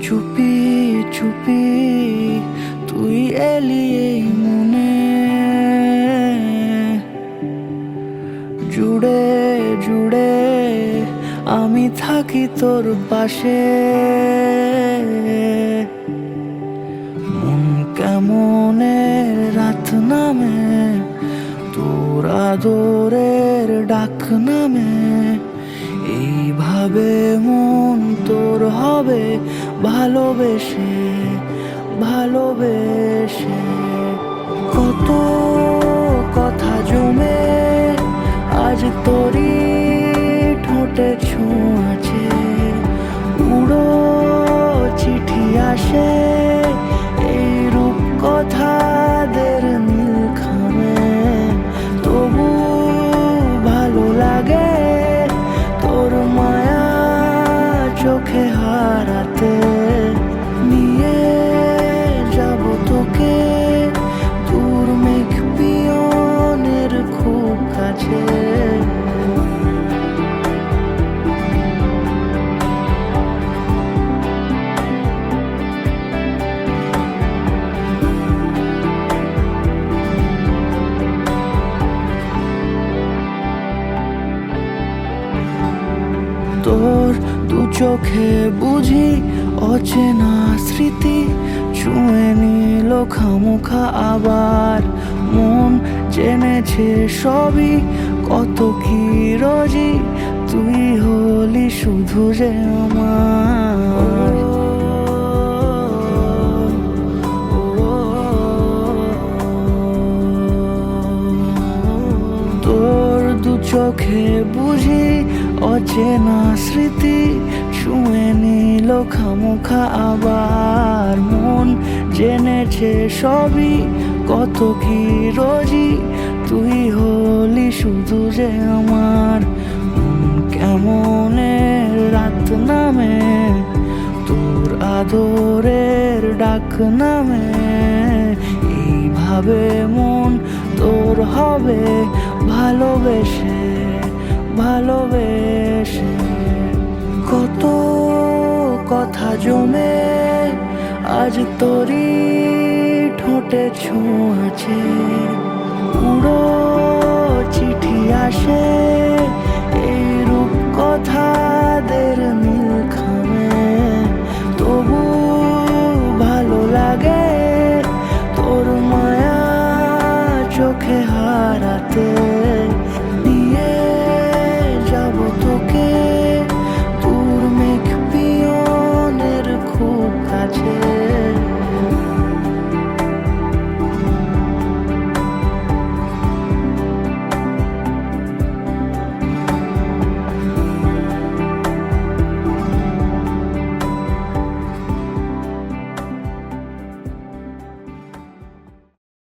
চুপি চুপি তুই এলি এই মনে, জুড়ে জুড়ে আমি থাকি তোর পাশে। মন কেমনের রাত নামে, তোর আদরের ডাক নামে, এইভাবে মন তোর হবে ভালোবেসে ভালোবেসে। কত কথা জমে আজ তোরই ঠোঁটে ছোঁয়াছে, উড়ো চিঠি আসে এই রূপ কথাদের নীল খামে। তবু ভালো লাগে তোর মায়া চোখে হারাতে, নিয়ে যাব তোকে দূর মেঘ পিয়নের খুব কাছে। তোর দু চোখে বুঝি অচেনা স্মৃতি ছুঁয়ে নিল খামোখা আবার। মন জেনেছে সবই কত কি রোজি, তুই হলি শুধু যে আমার। তোর দু চোখে বুঝি অচেনা স্মৃতি ছুঁয়ে নিল খামোখা আবার। মন জেনেছে সবই কত কি রোজি, তুই হলি শুধু যে আমার। কেমনের রাত নামে, তোর আদরের ডাক নামে, এইভাবে মন তোর হবে ভালোবেসে ভালোবেসে। কত কথা জমে আজ তোরই ঠোঁটে ছোঁয়াছে, উড়ো চিঠি আসে এই রূপ কথাদের নীল খামে। তবু ভালো লাগে তোর মায়া চোখে হারাতে, নিয়ে যাব তোকে দূর মেঘ পিয়নের খুব কাছে।